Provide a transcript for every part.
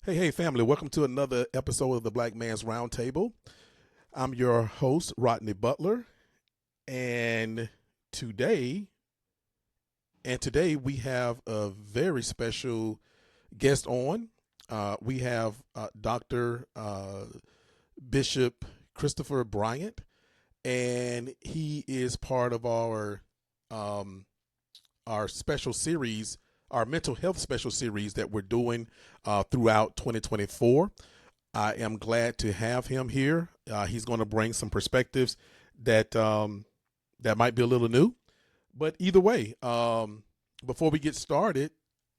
Hey, family, welcome to another episode of the Black Man's Roundtable. I'm your host, Rodney Butler, and today, today we have a very special guest on. We have Dr. Bishop Christopher Bryant, and he is part of um, our special series, our mental health special series that we're doing throughout 2024. I am glad to have him here. He's going to bring some perspectives that might be a little new, but either way, before we get started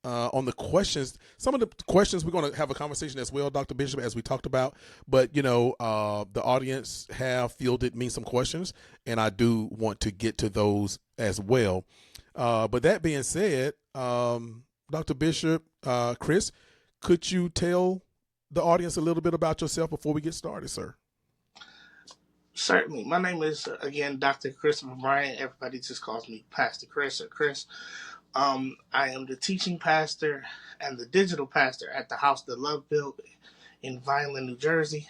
on the questions, some of the questions we're going to have a conversation as well, Dr. Bishop, as we talked about. But the audience have fielded me some questions, and I do want to get to those as well. But that being said, Dr. Bishop, Chris, could you tell the audience a little bit about yourself before we get started, sir? Certainly. My name is, again, Dr. Christopher Bryant. Everybody just calls me Pastor Chris or Chris. I am the teaching pastor and the digital pastor at the House that Love Built in Vineland, New Jersey,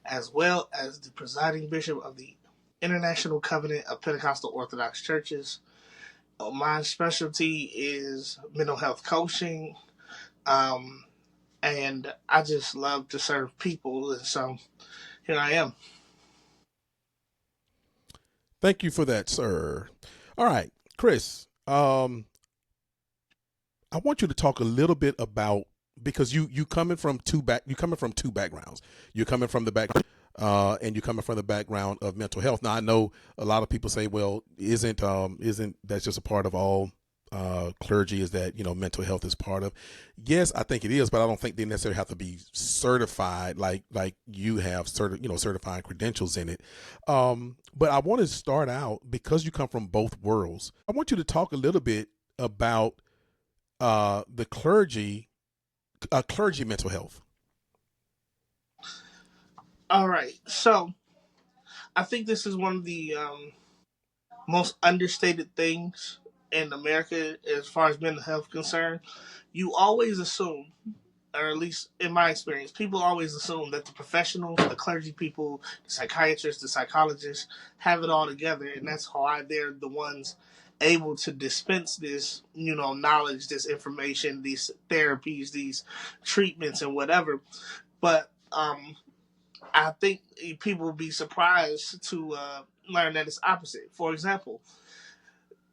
as well as the presiding bishop of the International Covenant of Pentecostal Orthodox Churches. My specialty is mental health coaching, and I just love to serve people, and so here I am. Thank you for that, sir. All right, Chris. I want you to talk a little bit about, because you coming from two backgrounds. You're coming from the back and you're coming from the background of mental health. Now I know a lot of people say, well, isn't that's just a part of all clergy, is that mental health is part of? Yes, I think it is, but I don't think they necessarily have to be certified like you have certifying credentials in it. But I want to start out, because you come from both worlds. I want you to talk a little bit about the clergy mental health. All right. So I think this is one of the most understated things in America as far as mental health concerned. You always assume, or at least in my experience, people always assume that the professionals, the clergy people, the psychiatrists, the psychologists have it all together, and that's why they're the ones able to dispense this, knowledge, this information, these therapies, these treatments, and whatever. But I think people will be surprised to learn that it's opposite. For example,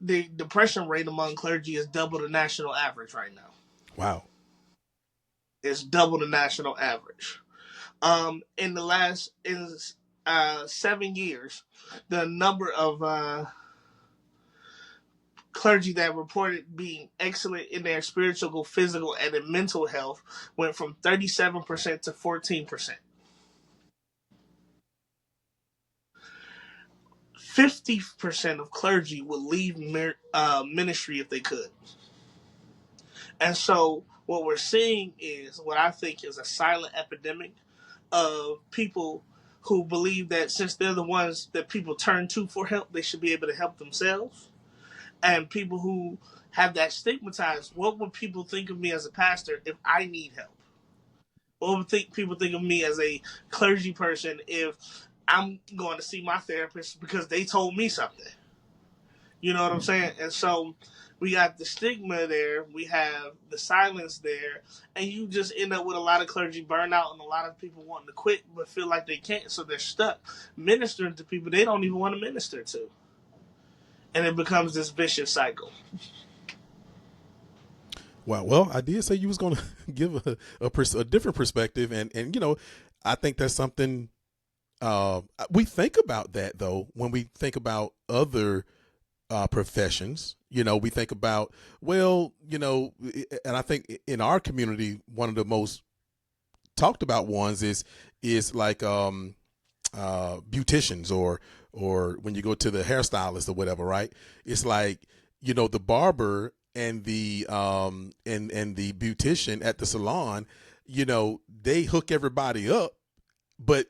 the depression rate among clergy is double the national average right now. Wow. It's double the national average. In the last 7 years, the number of clergy that reported being excellent in their spiritual, physical, and in mental health went from 37% to 14%. 50% of clergy would leave ministry if they could. And so what we're seeing is what I think is a silent epidemic of people who believe that since they're the ones that people turn to for help, they should be able to help themselves. And people who have that stigmatized, what would people think of me as a pastor if I need help? What would people think of me as a clergy person if I'm going to see my therapist because they told me something? You know what I'm saying? And so we got the stigma there, we have the silence there, and you just end up with a lot of clergy burnout and a lot of people wanting to quit but feel like they can't, so they're stuck ministering to people they don't even want to minister to. And it becomes this vicious cycle. Wow. Well, I did say you was going to give a different perspective, and I think that's something we think about that, though, when we think about other professions. We think about, well, and I think in our community, one of the most talked about ones is like beauticians, or when you go to the hairstylist or whatever, right? It's like, the barber and the and the beautician at the salon, they hook everybody up, but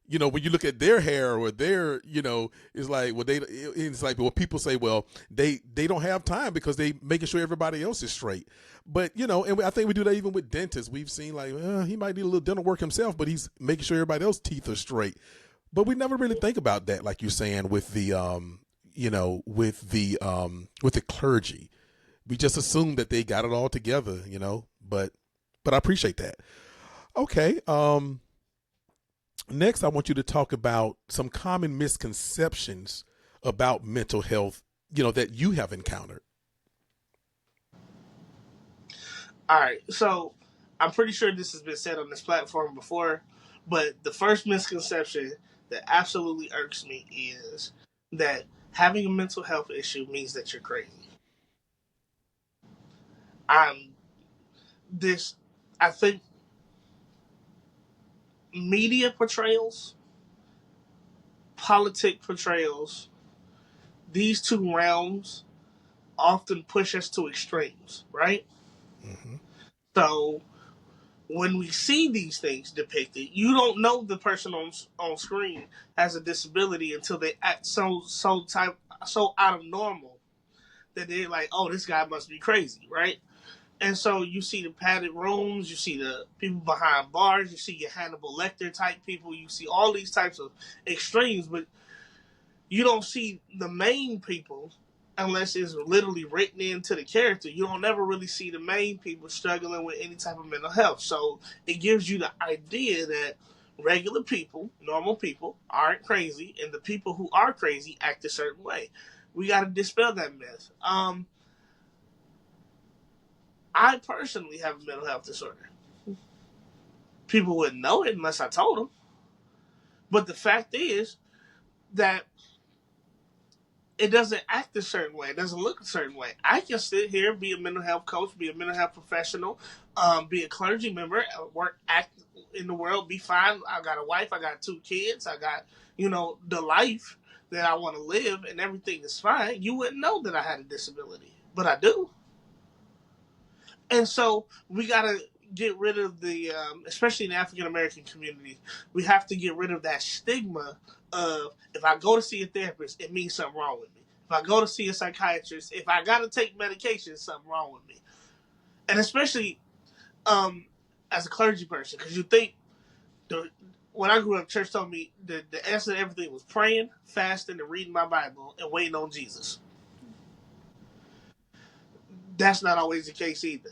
when you look at their hair or their, it's like, well, it's like, well, people say, well, they don't have time because they making sure everybody else is straight. But, and I think we do that even with dentists. We've seen like, he might need a little dental work himself, but he's making sure everybody else's teeth are straight. But we never really think about that, like you're saying, with the, with the clergy. We just assume that they got it all together, but I appreciate that. Okay. Next, I want you to talk about some common misconceptions about mental health, that you have encountered. All right, so I'm pretty sure this has been said on this platform before, but the first misconception that absolutely irks me is that having a mental health issue means that you're crazy. I'm this. I think media portrayals, politic portrayals, these two realms often push us to extremes, right? Mm-hmm. So when we see these things depicted, you don't know the person on screen has a disability until they act so out of normal that they're like, oh, this guy must be crazy, right? And so you see the padded rooms, you see the people behind bars, you see your Hannibal Lecter type people, you see all these types of extremes, but you don't see the main people unless it's literally written into the character. You don't ever really see the main people struggling with any type of mental health. So it gives you the idea that regular people, normal people, aren't crazy, and the people who are crazy act a certain way. We got to dispel that myth. I personally have a mental health disorder. People wouldn't know it unless I told them. But the fact is that it doesn't act a certain way. It doesn't look a certain way. I can sit here, be a mental health coach, be a mental health professional, be a clergy member, work, act in the world, be fine. I got a wife, I got 2 kids, I got, the life that I want to live, and everything is fine. You wouldn't know that I had a disability, but I do. And so we got to get rid of especially in the African American community, we have to get rid of that stigma of if I go to see a therapist, it means something wrong with me. If I go to see a psychiatrist, if I got to take medication, something wrong with me. And especially as a clergy person, because you think when I grew up, church told me the answer to everything was praying, fasting, and reading my Bible and waiting on Jesus. That's not always the case either.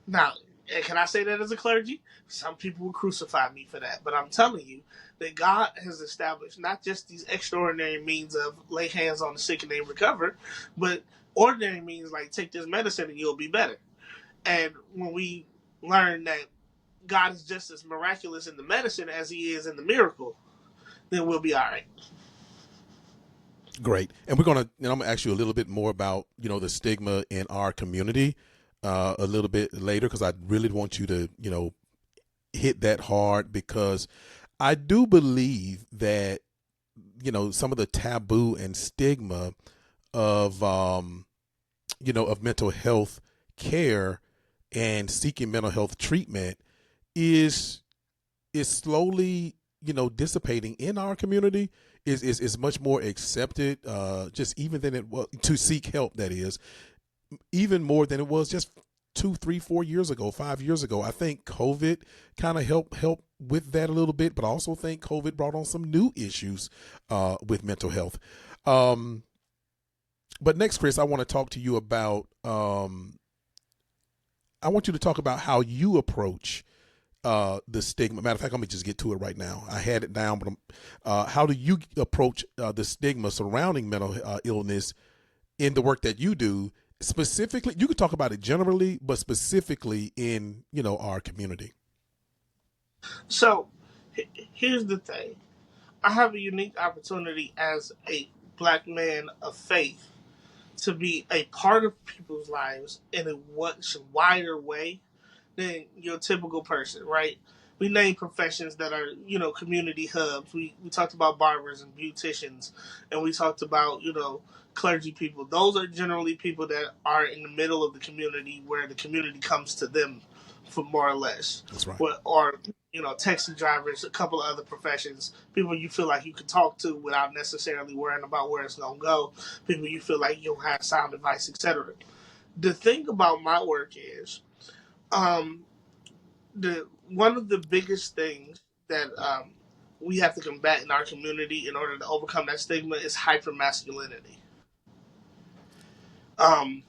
Now, can I say that as a clergy? Some people will crucify me for that, but I'm telling you that God has established not just these extraordinary means of lay hands on the sick and they recover, but ordinary means like take this medicine and you'll be better. And when we learn that God is just as miraculous in the medicine as he is in the miracle, then we'll be all right. Great. And I'm gonna ask you a little bit more about, the stigma in our community a little bit later, because I really want you to, hit that hard, because I do believe that, some of the taboo and stigma of, of mental health care and seeking mental health treatment is slowly, dissipating in our community. Is much more accepted, just even than it was to seek help. That is even more than it was just 2, 3, 4 years ago, 5 years ago. I think COVID kind of helped with that a little bit, but I also think COVID brought on some new issues with mental health. But next, Chris, I want to talk to you about. I want you to talk about how you approach the stigma. Matter of fact, let me just get to it right now. I had it down, but how do you approach the stigma surrounding mental illness in the work that you do? Specifically, you could talk about it generally, but specifically in our community. So here's the thing. I have a unique opportunity as a black man of faith to be a part of people's lives in a much wider way than your typical person, right? We name professions that are, community hubs. We talked about barbers and beauticians, and we talked about, clergy people. Those are generally people that are in the middle of the community where the community comes to them for more or less. That's right. Or taxi drivers, a couple of other professions, people you feel like you can talk to without necessarily worrying about where it's gonna go, people you feel like you'll have sound advice, etc. The thing about my work is, um, the one of the biggest things that we have to combat in our community in order to overcome that stigma is hypermasculinity. Um,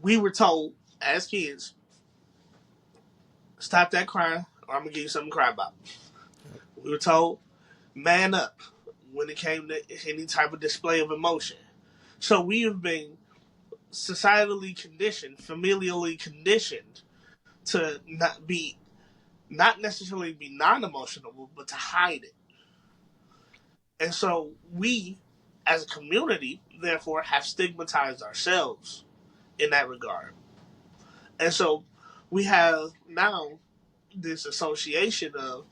we were told as kids, stop that crying, or I'm gonna give you something to cry about. We were told, man up when it came to any type of display of emotion. So we have been societally conditioned, familially conditioned to not necessarily be non-emotional, but to hide it. And so we, as a community, therefore, have stigmatized ourselves in that regard. And so we have now this association of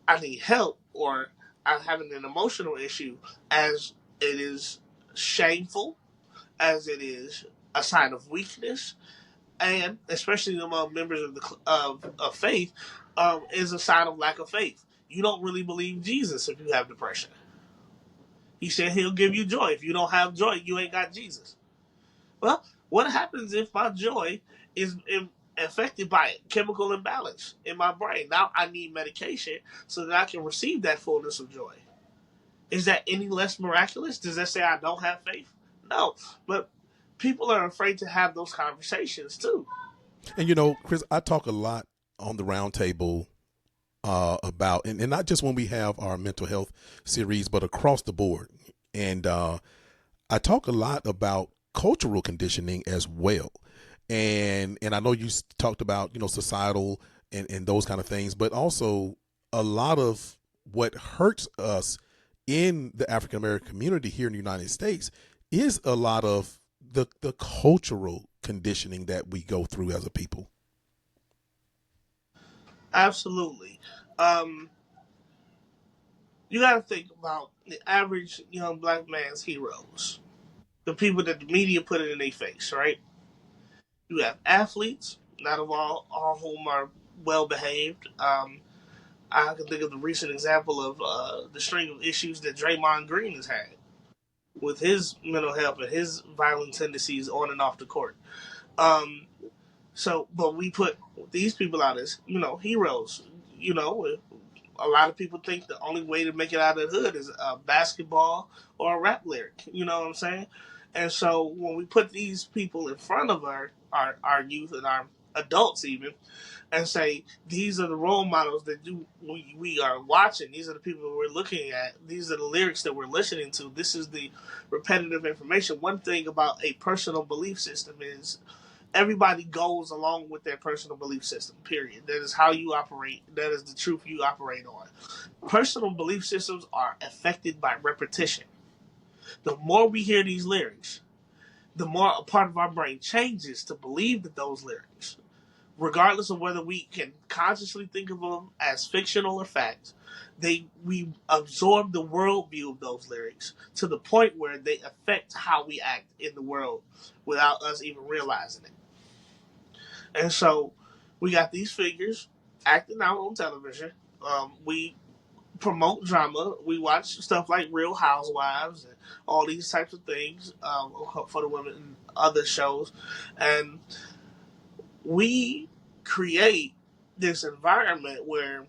I need help or I'm having an emotional issue as it is shameful, as it is a sign of weakness, and especially among members of of faith, is a sign of lack of faith. You don't really believe Jesus if you have depression. He said he'll give you joy. If you don't have joy, you ain't got Jesus. Well, what happens if my joy is affected by chemical imbalance in my brain? Now I need medication so that I can receive that fullness of joy. Is that any less miraculous? Does that say I don't have faith? No. But people are afraid to have those conversations too. And Chris, I talk a lot on the roundtable about, and not just when we have our mental health series, but across the board. And I talk a lot about cultural conditioning as well. And I know you talked about, societal and those kind of things, but also a lot of what hurts us in the African American community here in the United States is a lot of the cultural conditioning that we go through as a people. Absolutely. Um, you got to think about the average young black man's heroes, the people that the media put it in their face, right? You have athletes, not of all of whom are well behaved. I can think of the recent example of the string of issues that Draymond Green has had with his mental health and his violent tendencies on and off the court. Um, but we put these people out as heroes. You know, a lot of people think the only way to make it out of the hood is a basketball or a rap lyric. You know what I'm saying? And so when we put these people in front of our youth and our adults even and say these are the role models that we are watching, these are the people we're looking at, these are the lyrics that we're listening to, this is the repetitive information. One thing about a personal belief system is everybody goes along with their personal belief system, period. That is how you operate, that is the truth you operate on. Personal belief systems are affected by repetition. The more we hear these lyrics, the more a part of our brain changes to believe that those lyrics, regardless of whether we can consciously think of them as fictional or fact, we absorb the worldview of those lyrics to the point where they affect how we act in the world without us even realizing it. And so we got these figures acting out on television. We promote drama. We watch stuff like Real Housewives and all these types of things for the women and other shows. And we create this environment where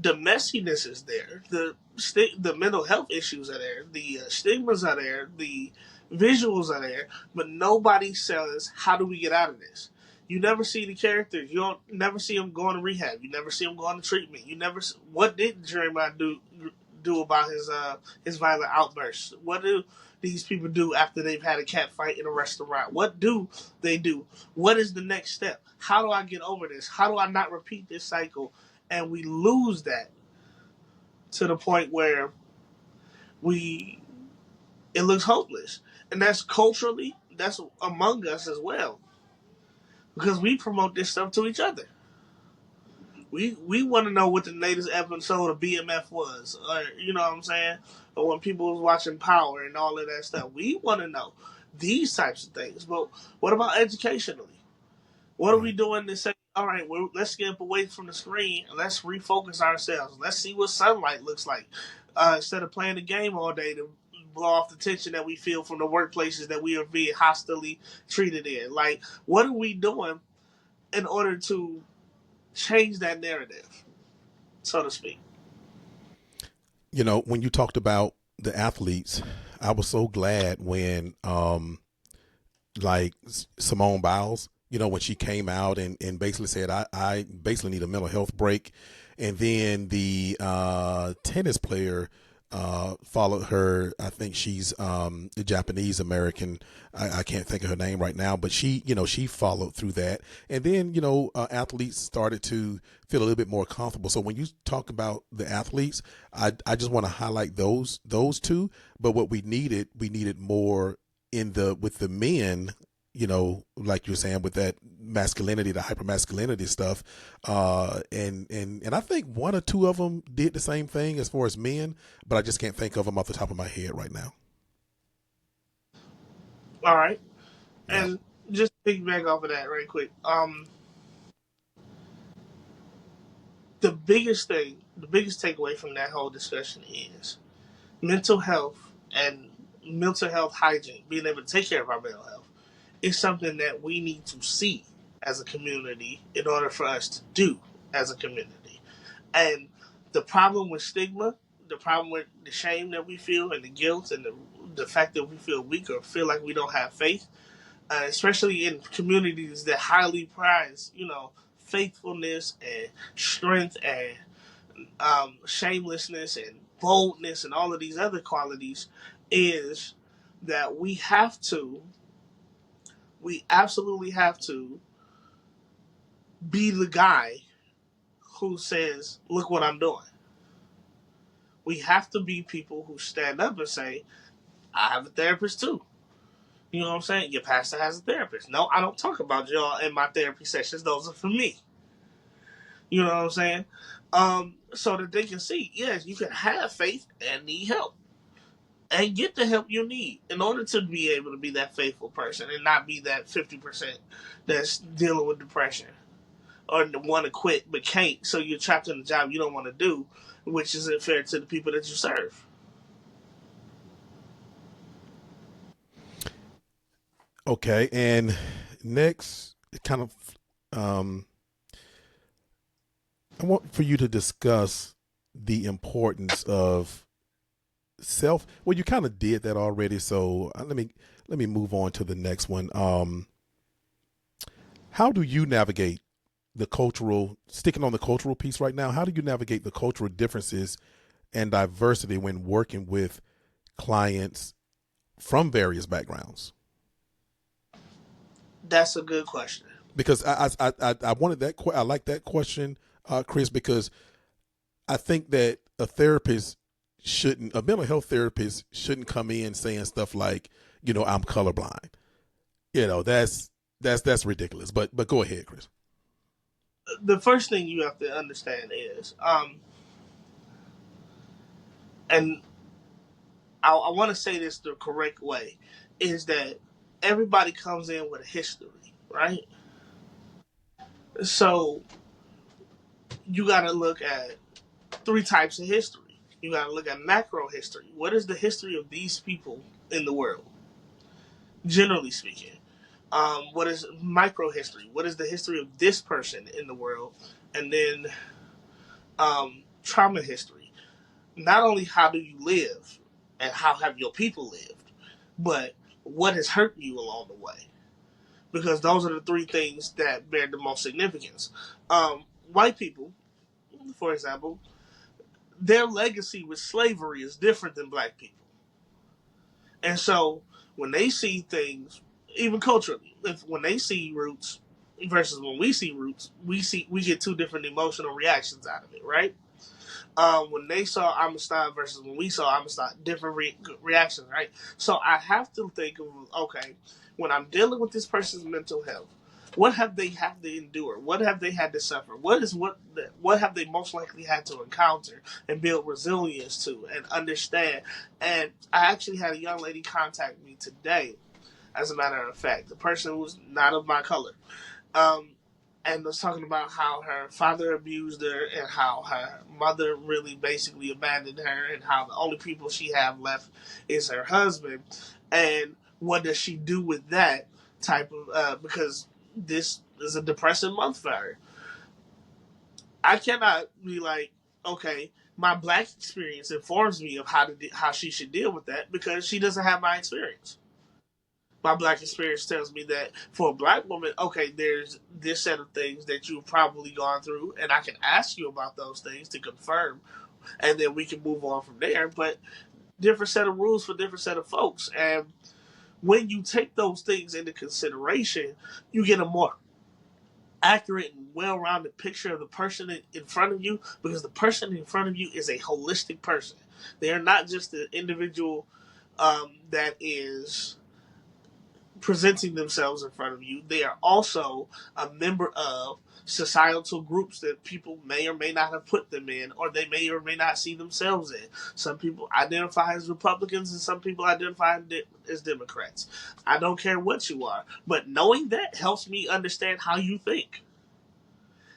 the messiness is there, the mental health issues are there, the stigmas are there, the visuals are there, but nobody says how do we get out of this. You never see the characters. You don't never see them going to rehab. You never see them going to treatment. You never. What did Jeremiah do about his violent outbursts? What do these people do after they've had a cat fight in a restaurant? What do they do? What is the next step? How do I get over this? How do I not repeat this cycle? And we lose that to the point where we it looks hopeless, and that's culturally that's among us as well because we promote this stuff to each other. We want to know what the latest episode of BMF was, or you know what I'm saying, or when people was watching Power and all of that stuff. We want to know. these types of things. But what about educationally? What are we Right. doing to say, all right, let's get away from the screen and let's refocus ourselves. Let's see what sunlight looks like instead of playing the game all day to blow off the tension that we feel from the workplaces that we are being hostilely treated in. Like, what are we doing in order to change that narrative, so to speak? You know, when you talked about the athletes, I was so glad when like Simone Biles, you know, when she came out and basically said, I basically need a mental health break. And then the tennis player followed her. I think she's a Japanese American. I can't think of her name right now, but she, you know, she followed through that. And then, you know, athletes started to feel a little bit more comfortable. So when you talk about the athletes, I just want to highlight those two. But what we needed more in the with the men, you know, like you're saying, with that masculinity, the hyper masculinity stuff, and I think one or two of them did the same thing as far as men, but I just can't think of them off the top of my head right now. All right. Yeah. And just piggyback off of that right quick. The biggest takeaway from that whole discussion is mental health and mental health hygiene, being able to take care of our mental health, is something that we need to see as a community in order for us to do as a community. And the problem with stigma, the problem with the shame that we feel and the guilt and the fact that we feel weak or feel like we don't have faith, especially in communities that highly prize, faithfulness and strength and shamelessness and boldness and all of these other qualities, is that we absolutely have to be the guy who says, look what I'm doing. We have to be people who stand up and say, I have a therapist too. You know what I'm saying? Your pastor has a therapist. No, I don't talk about y'all in my therapy sessions. Those are for me. You know what I'm saying? So that they can see, yes, you can have faith and need help. And get the help you need in order to be able to be that faithful person and not be that 50% that's dealing with depression or want to quit but can't. So you're trapped in a job you don't want to do, which isn't fair to the people that you serve. Okay. And next, kind of, I want for you to discuss the importance of self. Well, you kind of did that already, so let me move on to the next one. How do you navigate the cultural, sticking on the cultural piece right now? How do you navigate the cultural differences and diversity when working with clients from various backgrounds? That's a good question. Because I wanted that. I like that question, Chris, because I think that a mental health therapist shouldn't come in saying stuff like, you know, I'm colorblind. You know, that's ridiculous. But go ahead, Chris. The first thing you have to understand is, and I want to say this the correct way, is that everybody comes in with a history, right? So you got to look at three types of history. You got to look at macro history. What is the history of these people in the world, generally speaking? What is micro history? What is the history of this person in the world? And then trauma history. Not only how do you live and how have your people lived, but what has hurt you along the way. Because those are the three things that bear the most significance. White people, for example, their legacy with slavery is different than black people. And so when they see things, even culturally, when they see roots versus when we see roots, we get two different emotional reactions out of it, right? When they saw Amistad versus when we saw Amistad, different reactions, right? So I have to think of, okay, when I'm dealing with this person's mental health, what have they had to endure? What have they had to suffer? What have they most likely had to encounter and build resilience to and understand? And I actually had a young lady contact me today as a matter of fact, the person who's not of my color. Um, and was talking about how her father abused her and how her mother really basically abandoned her and how the only people she have left is her husband. And what does she do with that type of because this is a depressing month for her. I cannot be like, okay, my black experience informs me of how she should deal with that because she doesn't have my experience. My black experience tells me that for a black woman, okay, there's this set of things that you've probably gone through, and I can ask you about those things to confirm, and then we can move on from there. But different set of rules for different set of folks, and when you take those things into consideration, you get a more accurate and well-rounded picture of the person in front of you because the person in front of you is a holistic person. They are not just an individual that is presenting themselves in front of you. They are also a member of societal groups that people may or may not have put them in, or they may or may not see themselves in. Some people identify as Republicans and some people identify as Democrats. I don't care what you are, but knowing that helps me understand how you think,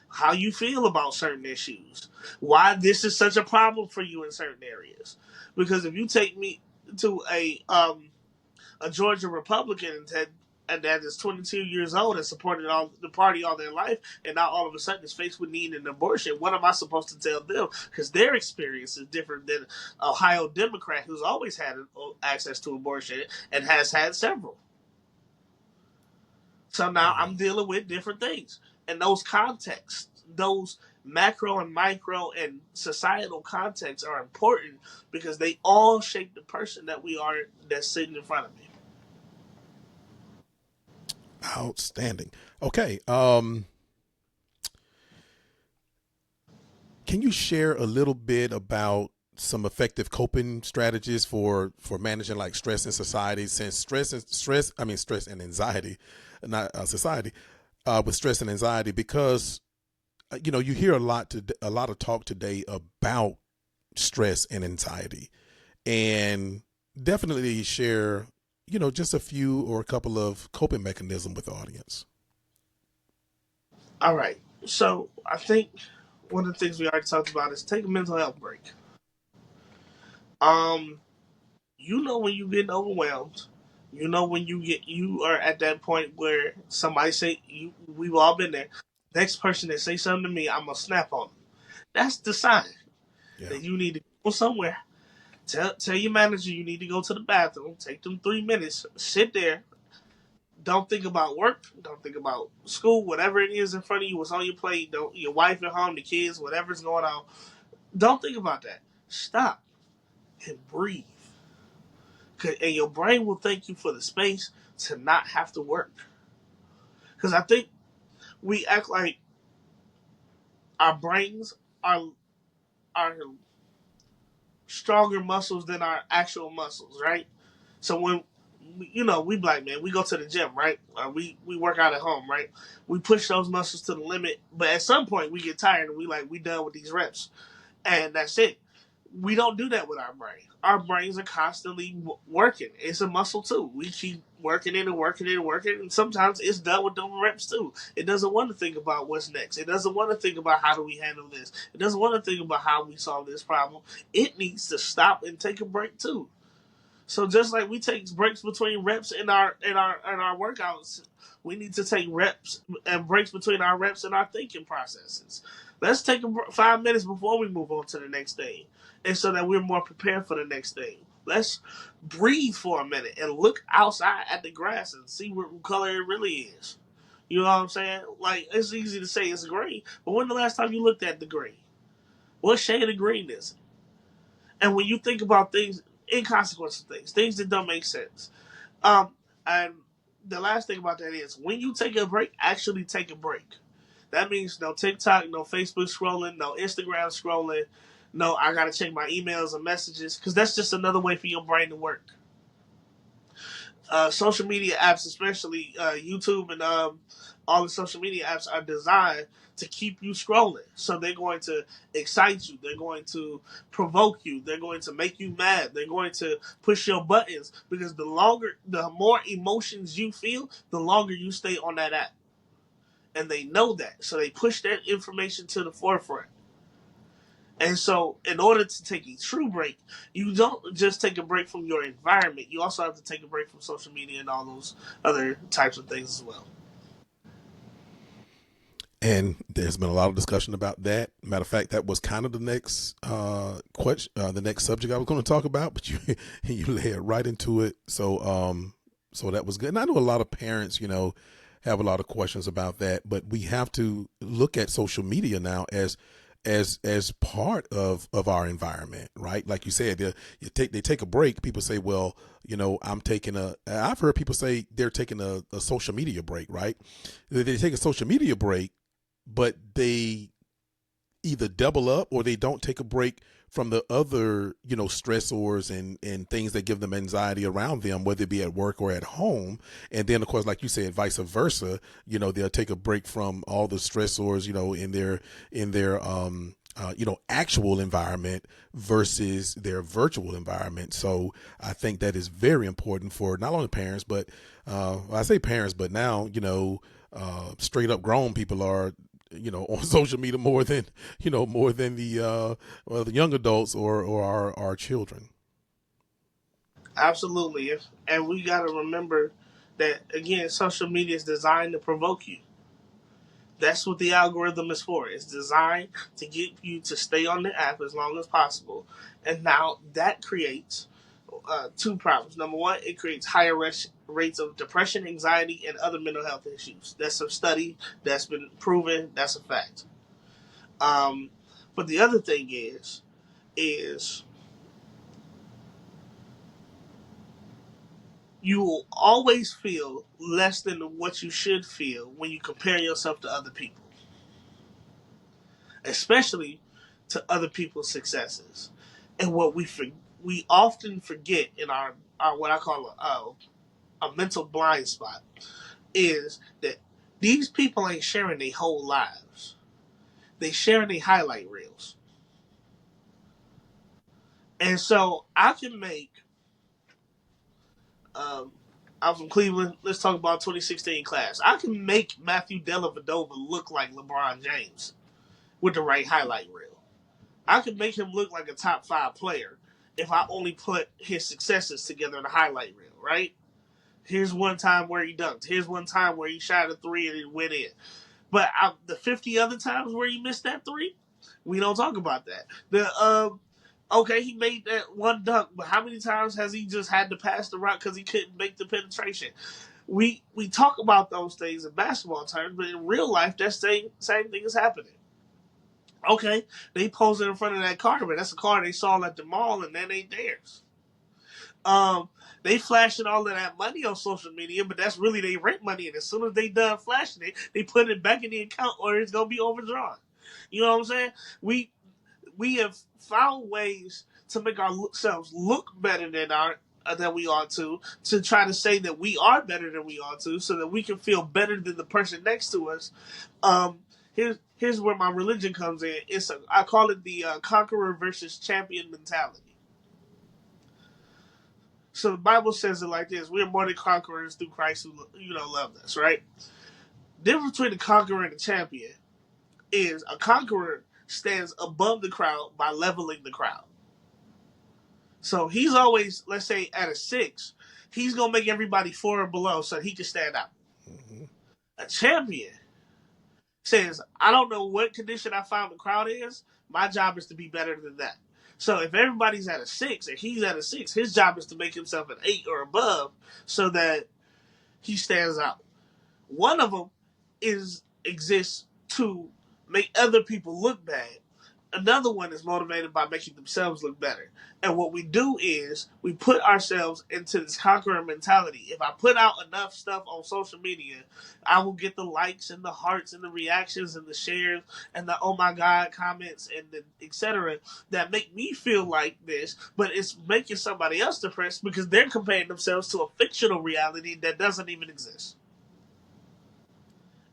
how you feel about certain issues, why this is such a problem for you in certain areas. Because if you take me to a Georgia Republican that is 22 years old and supported all the party all their life, and now all of a sudden is faced with needing an abortion. What am I supposed to tell them? Because their experience is different than Ohio Democrat who's always had access to abortion and has had several. So now I'm dealing with different things, and those contexts, those macro and micro and societal contexts are important because they all shape the person that we are that's sitting in front of me. Outstanding. Okay. Can you share a little bit about some effective coping strategies for managing like stress in society? Since stress and anxiety, not society, with stress and anxiety, because you hear a lot of talk today about stress and anxiety, and definitely share just a few or a couple of coping mechanisms with the audience. All right. So I think one of the things we already talked about is take a mental health break. Um, you know when you getting overwhelmed. You know when you are at that point where somebody say you we've all been there. Next person that say something to me, I'm gonna snap on them. That's the sign Yeah. that you need to go somewhere. Tell your manager you need to go to the bathroom. Take them 3 minutes. Sit there. Don't think about work. Don't think about school. Whatever it is in front of you, what's on your plate. Don't your wife at home, the kids, whatever's going on. Don't think about that. Stop and breathe. And your brain will thank you for the space to not have to work. Because I think we act like our brains are stronger muscles than our actual muscles, right? So when we black men, we go to the gym, right? We work out at home, right? We push those muscles to the limit, but at some point we get tired and we done with these reps, and that's it. We don't do that with our brain. Our brains are constantly working. It's a muscle too. We keep working it and working it and working it, and sometimes it's done with them reps too. It doesn't want to think about what's next. It doesn't want to think about how do we handle this. It doesn't want to think about how we solve this problem. It needs to stop and take a break too. So just like we take breaks between reps in our workouts, we need to take reps and breaks between our reps and our thinking processes. Let's take 5 minutes before we move on to the next thing, and so that we're more prepared for the next thing. Let's breathe for a minute and look outside at the grass and see what color it really is. You know what I'm saying? Like it's easy to say it's green, but when the last time you looked at the green? What shade of green is it? And when you think about things, inconsequential things, things that don't make sense. And the last thing about that is when you take a break, actually take a break. That means no TikTok, no Facebook scrolling, no Instagram scrolling, no I gotta check my emails and messages because that's just another way for your brain to work. Social media apps, especially YouTube and all the social media apps are designed to keep you scrolling. So they're going to excite you. They're going to provoke you. They're going to make you mad. They're going to push your buttons because the more emotions you feel, the longer you stay on that app. And they know that. So they push that information to the forefront. And so, in order to take a true break, you don't just take a break from your environment. You also have to take a break from social media and all those other types of things as well. And there's been a lot of discussion about that. Matter of fact, that was kind of the next question, the next subject I was going to talk about, but you you led right into it. So that was good. And I know a lot of parents, have a lot of questions about that, but we have to look at social media now as part of our environment, right? Like you said, they take a break. People say, well, I've heard people say they're taking a social media break, right? They take a social media break, but they either double up or they don't take a break from the other, stressors and things that give them anxiety around them, whether it be at work or at home. And then, of course, like you said, vice versa, they'll take a break from all the stressors, in their actual environment versus their virtual environment. So I think that is very important for not only parents, but I say parents, but now, straight up grown people are on social media more than the young adults or our children. Absolutely. And we got to remember that, again, social media is designed to provoke you. That's what the algorithm is for. It's designed to get you to stay on the app as long as possible. And now that creates two problems. Number one, it creates higher rates of depression, anxiety, and other mental health issues. That's a study that's been proven. That's a fact. Um, but the other thing is you will always feel less than what you should feel when you compare yourself to other people, especially to other people's successes. And what we often forget in our what I call a mental blind spot is that these people ain't sharing their whole lives. They sharing their highlight reels. And so I can make um, I'm from Cleveland. Let's talk about 2016 class. I can make Matthew Dellavedova look like LeBron James with the right highlight reel. I could make him look like a top 5 player if I only put his successes together in a highlight reel, right? Here's one time where he dunked. Here's one time where he shot a 3 and it went in. But the 50 other times where he missed that 3, we don't talk about that. Okay, he made that one dunk, but how many times has he just had to pass the rock because he couldn't make the penetration? We talk about those things in basketball terms, but in real life, that same thing is happening. Okay, they posing in front of that car, but that's a car they saw at the mall, and that ain't theirs. Um, they flashing all of that money on social media, but that's really they rent money, and as soon as they done flashing it, they put it back in the account, or it's gonna be overdrawn. You know what I'm saying? We have found ways to make ourselves look better than we ought to try to say that we are better than we ought to, so that we can feel better than the person next to us. Um, here's where my religion comes in. I call it the conqueror versus champion mentality. So the Bible says it like this: we are more than conquerors through Christ who loved us. Right? The difference between the conqueror and the champion is a conqueror stands above the crowd by leveling the crowd. So he's always, let's say, at a 6, he's gonna make everybody 4 or below so he can stand out. Mm-hmm. A champion says, I don't know what condition I found the crowd is. My job is to be better than that. So if everybody's at a 6 and he's at a 6, his job is to make himself an 8 or above so that he stands out. One of them exists to make other people look bad. Another one is motivated by making themselves look better. And what we do is we put ourselves into this conqueror mentality. If I put out enough stuff on social media, I will get the likes and the hearts and the reactions and the shares and the oh my god comments and the etc. that make me feel like this, but it's making somebody else depressed because they're comparing themselves to a fictional reality that doesn't even exist.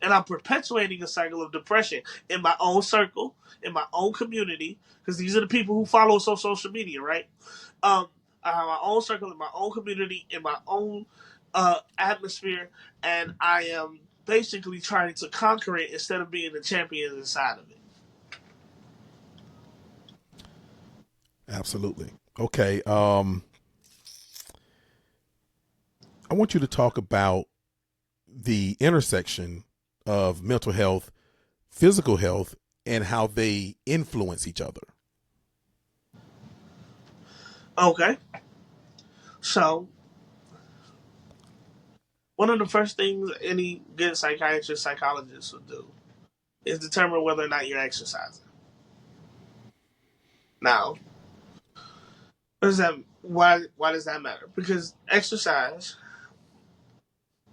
And I'm perpetuating a cycle of depression in my own circle, in my own community, because these are the people who follow us on social media, right? Um, I have my own circle, in my own community, in my own atmosphere, and I am basically trying to conquer it instead of being the champion inside of it. Absolutely. Okay. I want you to talk about the intersection of mental health, physical health, and how they influence each other. Okay, so one of the first things any good psychiatrist, psychologist would do is determine whether or not you're exercising. Now, what does that why does that matter? Because exercise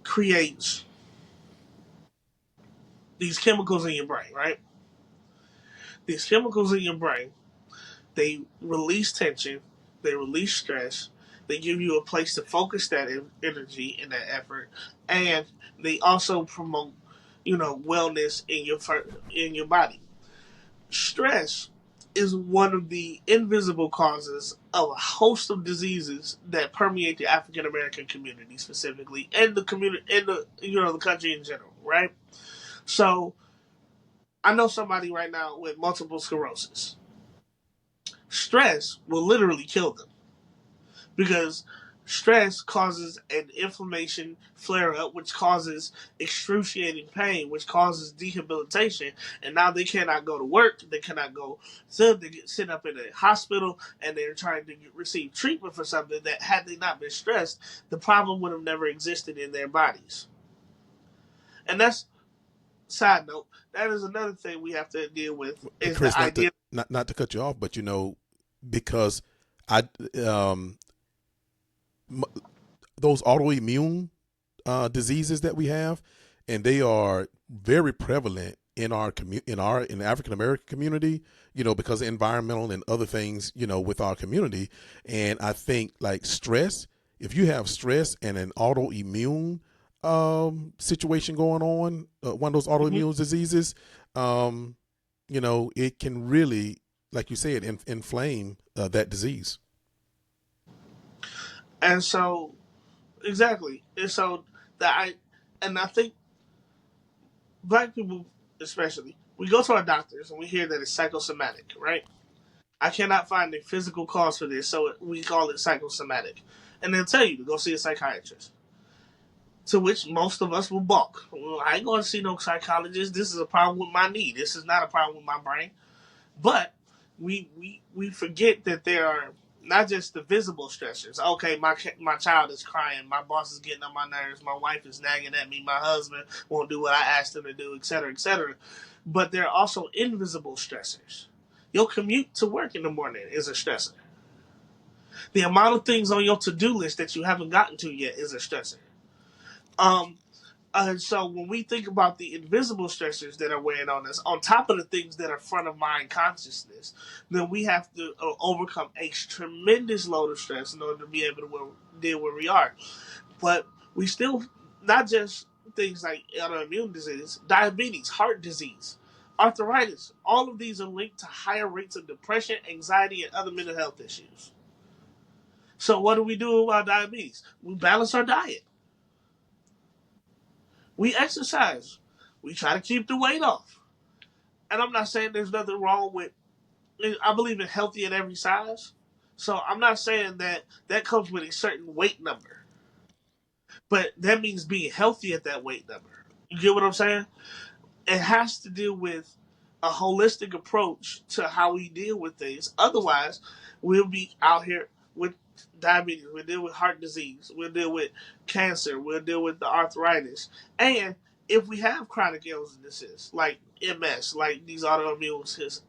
creates these chemicals in your brain, right? These chemicals in your brain, they release tension, they release stress, they give you a place to focus that energy and that effort, and they also promote, wellness in your body. Stress is one of the invisible causes of a host of diseases that permeate the African American community specifically, and the community, and the country in general, right? So I know somebody right now with multiple sclerosis. Stress will literally kill them because stress causes an inflammation flare up, which causes excruciating pain, which causes rehabilitation, and now they cannot go to work, they cannot go, so they get sit up in a hospital and they're trying to receive treatment for something that, had they not been stressed, the problem would have never existed in their bodies. And that's, side note, that is another thing we have to deal with, is the Chris, idea. not to cut you off, but because I those autoimmune diseases that we have, and they are very prevalent in our in the African American community, because of environmental and other things, with our community. And I think like stress, if you have stress and an autoimmune situation going on, one of those Mhm. autoimmune diseases, it can really, like you said, inflame that disease. And so, exactly. And so, I think black people, especially, we go to our doctors and we hear that it's psychosomatic, right? I cannot find a physical cause for this, so we call it psychosomatic. And they'll tell you to go see a psychiatrist. To which most of us will balk. Well, I ain't going to see no psychologist. This is a problem with my knee. This is not a problem with my brain. But we forget that there are not just the visible stressors. Okay, my child is crying, my boss is getting on my nerves, my wife is nagging at me, my husband won't do what I asked him to do, etc., etc. But there are also invisible stressors. Your commute to work in the morning is a stressor. The amount of things on your to-do list that you haven't gotten to yet is a stressor. Um, so when we think about the invisible stressors that are weighing on us, on top of the things that are front of mind consciousness, then we have to overcome a tremendous load of stress in order to be able to deal where we are. But we still, not just things like autoimmune disease, diabetes, heart disease, arthritis, all of these are linked to higher rates of depression, anxiety, and other mental health issues. So what do we do about diabetes? We balance our diet. We exercise. We try to keep the weight off. And I'm not saying there's nothing wrong with. I believe in healthy at every size. So I'm not saying that that comes with a certain weight number, but that means being healthy at that weight number. You get what I'm saying? It has to do with a holistic approach to how we deal with things. Otherwise, we'll be out here with diabetes, we'll deal with heart disease, we'll deal with cancer, we'll deal with the arthritis. And if we have chronic illnesses like MS, like these autoimmune,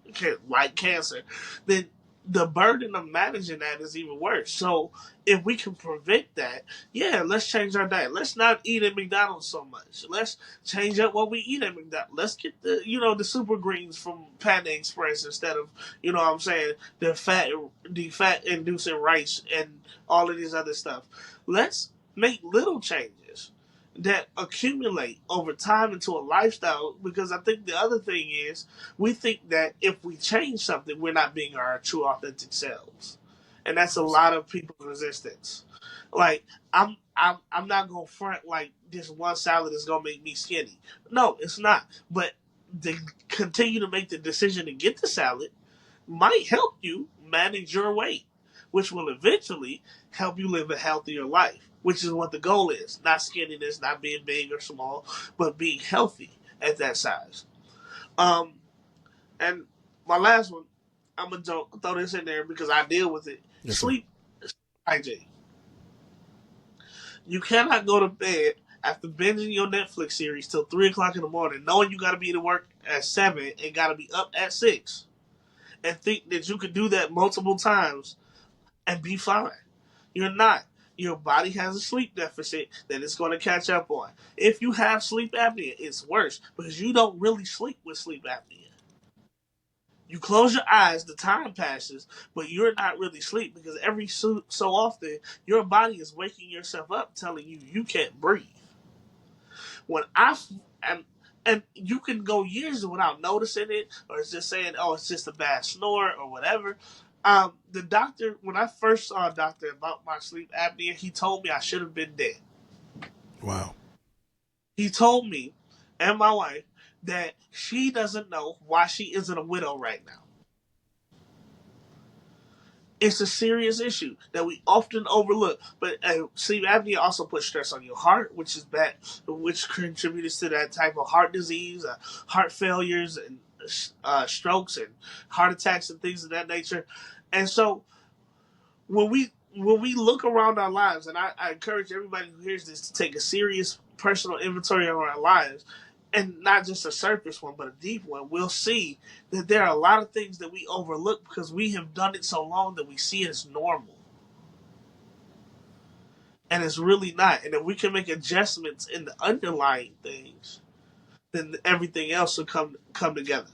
like cancer, then the burden of managing that is even worse. So if we can prevent that, yeah, let's change our diet. Let's not eat at McDonald's so much. Let's change up what we eat at McDonald's. Let's get the super greens from Panda Express instead of, what I'm saying, the fat inducing rice and all of these other stuff. Let's make little changes. that accumulate over time into a lifestyle. Because I think the other thing is we think that if we change something, we're not being our true authentic selves, and that's a lot of people's resistance. Like I'm not gonna front like this one salad is gonna make me skinny. No, it's not. But to continue to make the decision to get the salad might help you manage your weight, which will eventually help you live a healthier life, which is what the goal is. Not skinniness, not being big or small, but being healthy at that size. Um, and my last one, I'm going to throw this in there because I deal with it. Yes, sir. Sleep hygiene. You cannot go to bed after binging your Netflix series till 3 o'clock in the morning, knowing you got to be to work at 7 and got to be up at 6, and think that you could do that multiple times and be fine. You're not. Your body has a sleep deficit that it's going to catch up on. If you have sleep apnea, it's worse because you don't really sleep with sleep apnea. You close your eyes, the time passes, but you're not really asleep because every so often your body is waking yourself up, telling you you can't breathe. When I and you can go years without noticing it, or it's just saying, "Oh, it's just a bad snore" or whatever. The doctor, when I first saw a doctor about my sleep apnea, he told me I should have been dead. Wow. He told me and my wife that she doesn't know why she isn't a widow right now. It's a serious issue that we often overlook. But sleep apnea also puts stress on your heart, which is bad, which contributes to that type of heart disease, heart failures, and strokes, and heart attacks, and things of that nature. And so when we look around our lives, and I encourage everybody who hears this to take a serious personal inventory of our lives, and not just a surface one, but a deep one, we'll see that there are a lot of things that we overlook because we have done it so long that we see it as normal. And it's really not. And if we can make adjustments in the underlying things, then everything else will come together.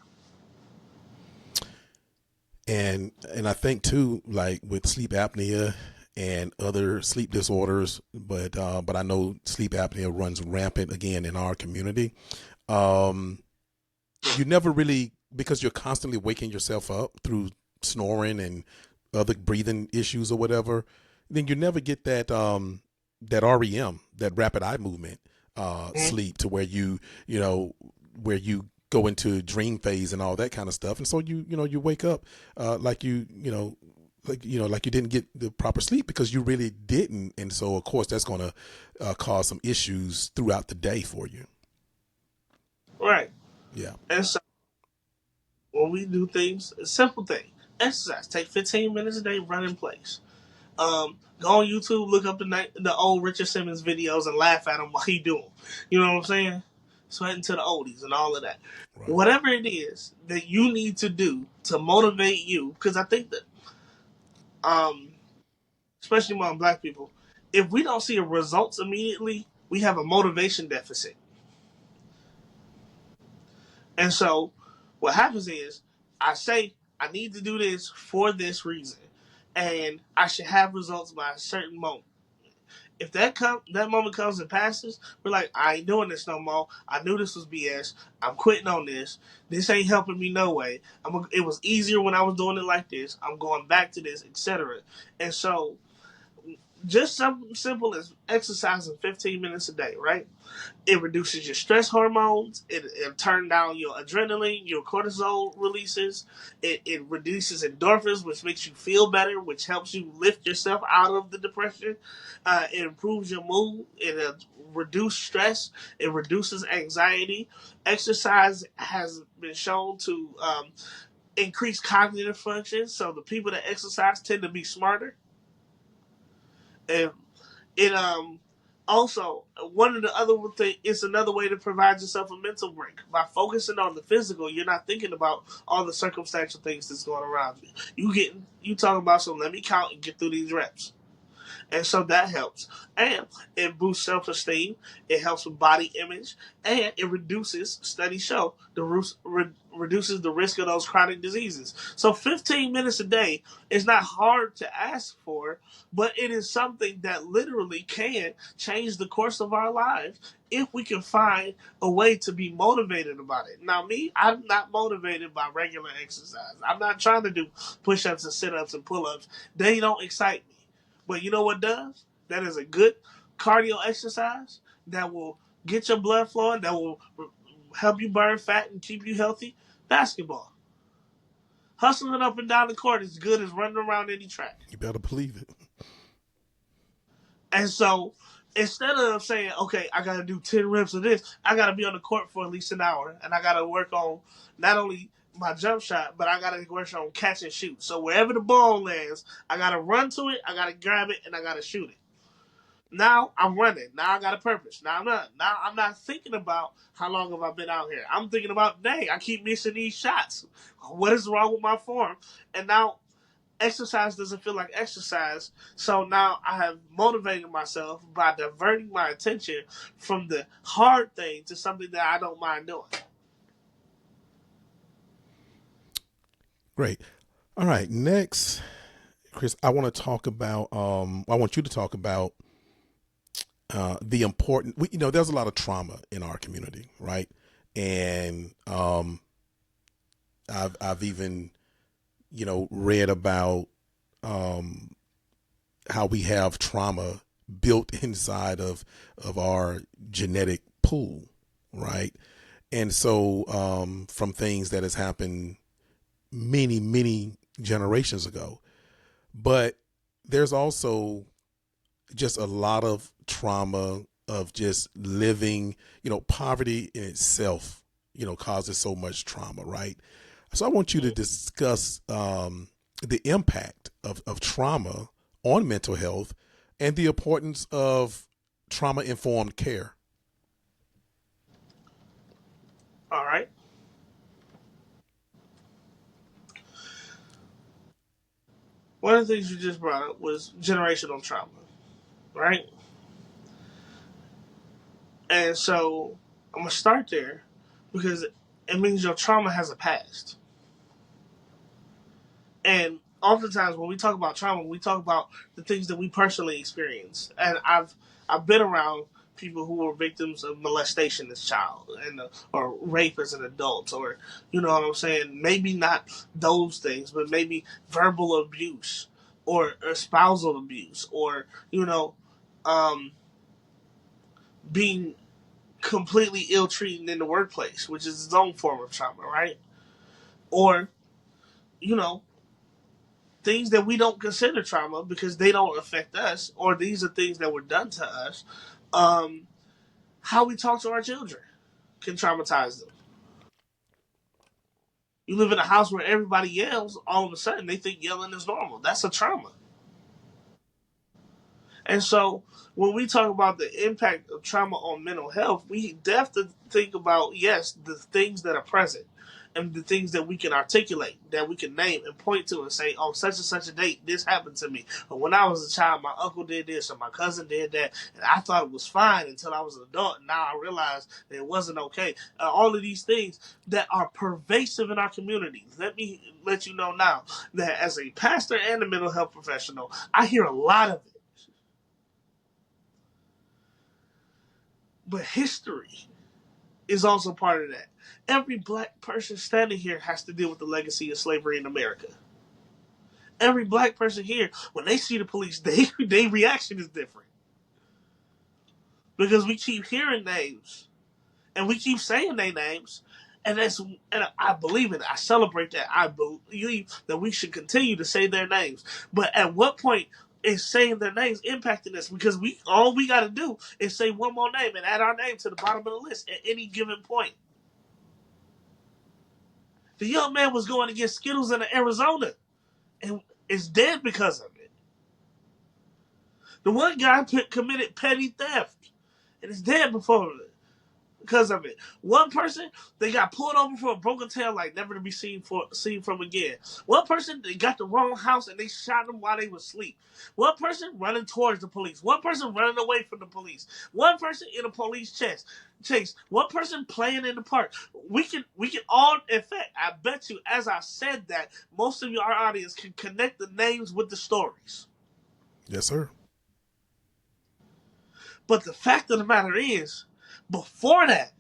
And I think too, like with sleep apnea and other sleep disorders, but I know sleep apnea runs rampant again in our community. Um, you never really, because you're constantly waking yourself up through snoring and other breathing issues or whatever, then you never get that REM, that rapid eye movement Mm-hmm. sleep, to where you know where you go into dream phase and all that kind of stuff. And so you wake up like like you didn't get the proper sleep because you really didn't. And so of course that's going to cause some issues throughout the day for you. Right. Yeah. And so when we do things, a simple thing, exercise, take 15 minutes a day, run in place. Go on YouTube, look up the old Richard Simmons videos and laugh at him while he do them. You know what I'm saying? Sweating to the oldies and all of that. Right. Whatever it is that you need to do to motivate you, because I think that, um, especially among black people, if we don't see results immediately, we have a motivation deficit. And so what happens is I say I need to do this for this reason. And I should have results by a certain moment. If that moment comes and passes, we're like, I ain't doing this no more. I knew this was BS. I'm quitting on this. This ain't helping me no way. It was easier when I was doing it like this. I'm going back to this, etc. And so, just something simple as exercising 15 minutes a day, right? It reduces your stress hormones. It turns down your adrenaline, your cortisol releases. It reduces endorphins, which makes you feel better, which helps you lift yourself out of the depression. It improves your mood. It reduces stress. It reduces anxiety. Exercise has been shown to increase cognitive function. So the people that exercise tend to be smarter. And it also one of the other thing it's another way to provide yourself a mental break. By focusing on the physical, you're not thinking about all the circumstantial things that's going around you. You talking about, so let me count and get through these reps. And so that helps. And it boosts self esteem, it helps with body image, and it reduces, studies show, reduces the risk of those chronic diseases. So 15 minutes a day is not hard to ask for, but it is something that literally can change the course of our lives if we can find a way to be motivated about it. Now, me, I'm not motivated by regular exercise. I'm not trying to do push ups and sit ups and pull ups. They don't excite me. But you know what does? That is a good cardio exercise that will get your blood flowing, that will help you burn fat and keep you healthy. Basketball. Hustling up and down the court is good as running around any track. You better believe it. And so instead of saying, okay, I got to do 10 reps of this, I got to be on the court for at least an hour. And I got to work on not only my jump shot, but I got to work on catch and shoot. So wherever the ball lands, I got to run to it, I got to grab it, and I got to shoot it. Now I'm running. Now I got a purpose. Now I'm not thinking about how long have I been out here. I'm thinking about, dang, I keep missing these shots. What is wrong with my form? And now exercise doesn't feel like exercise. So now I have motivated myself by diverting my attention from the hard thing to something that I don't mind doing. Great. All right. Next, Chris, I want to talk about. I want you to talk about the important. There's a lot of trauma in our community, right? And I've even read about how we have trauma built inside of our genetic pool, right? And so from things that has happened many generations ago, but there's also just a lot of trauma of just living, poverty in itself, causes so much trauma, right? So I want you to discuss the impact of trauma on mental health and the importance of trauma-informed care. All right. One of the things you just brought up was generational trauma, right? And so I'm going to start there because it means your trauma has a past. And oftentimes when we talk about trauma, we talk about the things that we personally experience. And I've been around people who were victims of molestation as a child and or rape as an adult, or you know what I'm saying. Maybe not those things, but maybe verbal abuse or spousal abuse, or um, being completely ill treated in the workplace, which is its own form of trauma, right? Or you know things that we don't consider trauma because they don't affect us, or these are things that were done to us. Um, how we talk to our children can traumatize them. You live in a house where everybody yells, all of a sudden they think yelling is normal. That's a trauma. And so when we talk about the impact of trauma on mental health, we have to think about, yes, the things that are present and the things that we can articulate, that we can name and point to and say, on such and such a date, this happened to me. Or when I was a child, my uncle did this or my cousin did that. And I thought it was fine until I was an adult. And now I realized that it wasn't okay. All of these things that are pervasive in our community. Let me let you know now that as a pastor and a mental health professional, I hear a lot of it. But history is also part of that. Every black person standing here has to deal with the legacy of slavery in America. Every black person here, when they see the police, their reaction is different. Because we keep hearing names and we keep saying their names, and I believe in it. I celebrate that. I believe that we should continue to say their names. But at what point is saying their names impacting us? Because all we got to do is say one more name and add our name to the bottom of the list at any given point. The young man was going to get Skittles in Arizona and is dead because of it. The one guy committed petty theft and is dead because of it. One person, they got pulled over for a broken tail light, never to be seen from again. One person, they got the wrong house and they shot them while they was asleep. One person running towards the police. One person running away from the police. One person in a police chase. One person playing in the park. We can all, in fact, I bet you, as I said that, most of our audience can connect the names with the stories. Yes, sir. But the fact of the matter is, before that,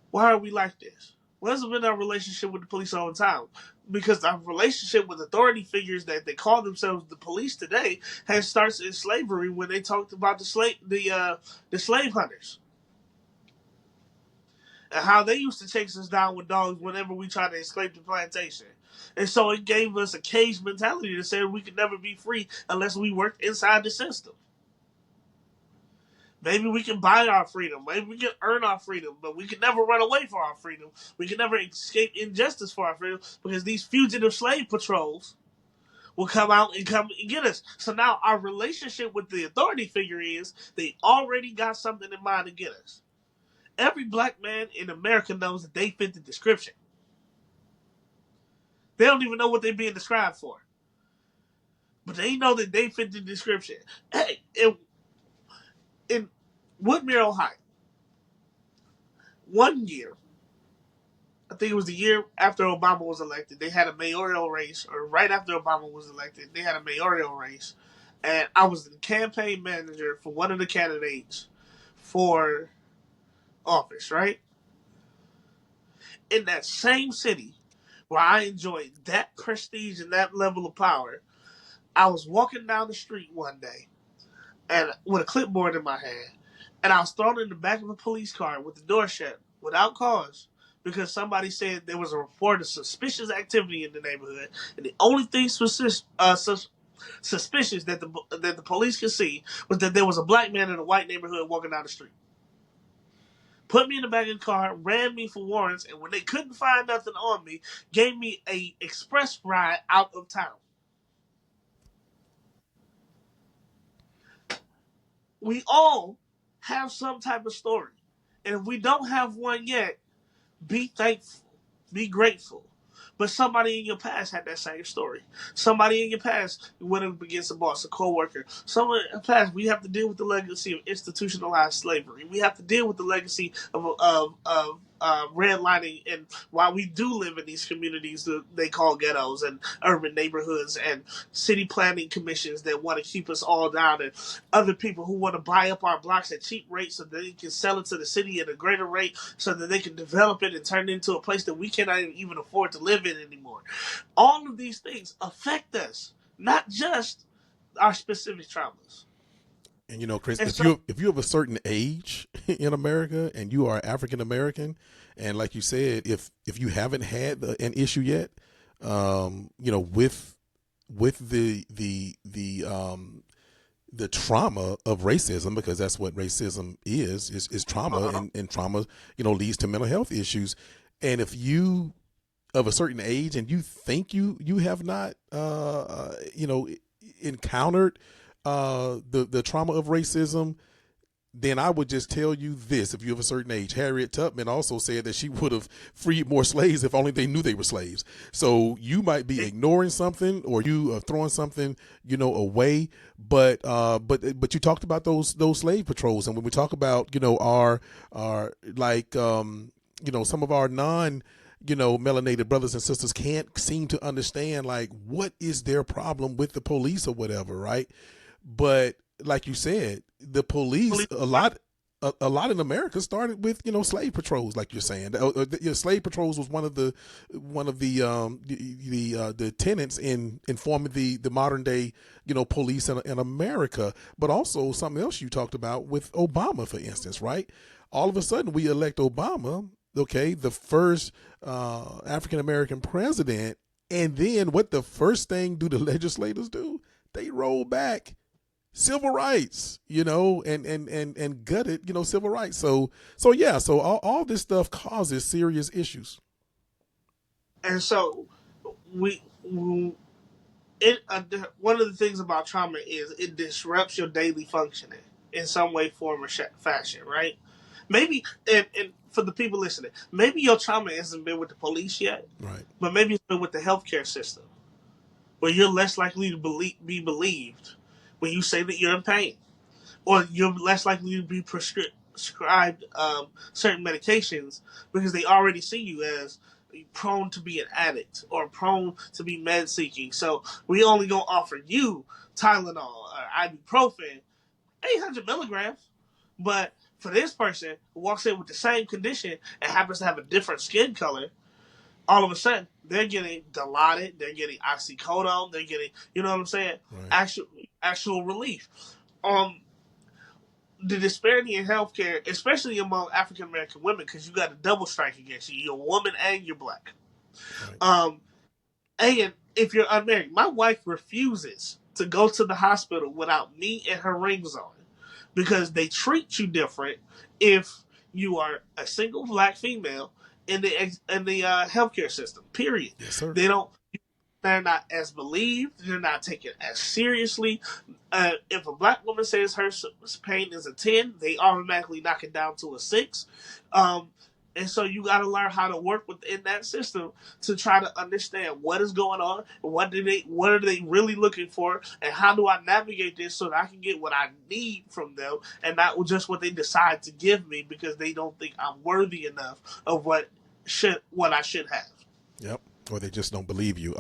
why are we like this? What has been our relationship with the police all the time? Because our relationship with authority figures that they call themselves the police today has starts in slavery when they talked about the slave hunters and how they used to chase us down with dogs whenever we tried to escape the plantation. And so it gave us a cage mentality that said we could never be free unless we worked inside the system. Maybe we can buy our freedom. Maybe we can earn our freedom, but we can never run away for our freedom. We can never escape injustice for our freedom because these fugitive slave patrols will come out and come and get us. So now our relationship with the authority figure is they already got something in mind to get us. Every black man in America knows that they fit the description. They don't even know what they're being described for, but they know that they fit the description. Hey, in Woodmere, Ohio, one year, I think it was the year after Obama was elected, they had a mayoral race, or right after Obama was elected, they had a mayoral race. And I was the campaign manager for one of the candidates for office, right? In that same city where I enjoyed that prestige and that level of power, I was walking down the street one day and with a clipboard in my hand, and I was thrown in the back of a police car with the door shut without cause because somebody said there was a report of suspicious activity in the neighborhood, and the only thing suspicious that the police could see was that there was a black man in a white neighborhood walking down the street. Put me in the back of the car, ran me for warrants, and when they couldn't find nothing on me, gave me a express ride out of town. We all have some type of story. And if we don't have one yet, be thankful, be grateful. But somebody in your past had that same story. Somebody in your past went up against a boss, a coworker. Someone in the past, we have to deal with the legacy of institutionalized slavery. We have to deal with the legacy of redlining, and why we do live in these communities that they call ghettos and urban neighborhoods and city planning commissions that want to keep us all down, and other people who want to buy up our blocks at cheap rates so that they can sell it to the city at a greater rate so that they can develop it and turn it into a place that we cannot even afford to live in anymore. All of these things affect us, not just our specific traumas. And you know, Chris, And if so, you have a certain age in America and you are African American, and like you said, if you haven't had an issue yet, you know, with the trauma of racism, because that's what racism is trauma, uh-huh. and trauma, you know, leads to mental health issues. And if you of a certain age and you think you have not you know, encountered the trauma of racism, then I would just tell you this: if you have a certain age, Harriet Tubman also said that she would have freed more slaves if only they knew they were slaves. So you might be ignoring something, or you are throwing something, you know, away. But you talked about those slave patrols, and when we talk about, you know, our like you know, some of our non, you know, melanated brothers and sisters can't seem to understand, like, what is their problem with the police or whatever, right? But like you said, the police, a lot in America started with, you know, slave patrols, like you're saying. Slave patrols was one of the the tenets in forming the modern day, you know, police in America. But also something else you talked about with Obama, for instance, right? All of a sudden we elect Obama, okay, the first African American president, and then what the first thing do the legislators do? They roll back civil rights, you know, and gutted, you know, civil rights. So yeah, so all this stuff causes serious issues. And so we it one of the things about trauma is it disrupts your daily functioning in some way, form, or fashion, right? Maybe, and for the people listening, maybe your trauma hasn't been with the police yet, Right. but maybe it's been with the healthcare system, where you're less likely to be believed when you say that you're in pain, or you're less likely to be prescribed certain medications because they already see you as prone to be an addict or prone to be med seeking. So we only gonna offer you Tylenol or ibuprofen, 800 milligrams, but for this person who walks in with the same condition and happens to have a different skin color, all of a sudden they're getting Dilaudid, they're getting oxycodone, they're getting, you know what I'm saying, Right. actual relief. Um, the disparity in healthcare, especially among African American women, because you got a double strike against you. You're a woman and you're black. Right. Um, and if you're unmarried, my wife refuses to go to the hospital without me and her rings on, because they treat you different if you are a single black female in the healthcare system. Period. Yes, sir. They don't. They're not as believed. They're not taken as seriously. If a black woman says her pain is a 10, they automatically knock it down to a 6. Um, and so you got to learn how to work within that system to try to understand what is going on, what are they really looking for, and how do I navigate this so that I can get what I need from them, and not just what they decide to give me because they don't think I'm worthy enough of what I should have. Yep. Or they just don't believe you.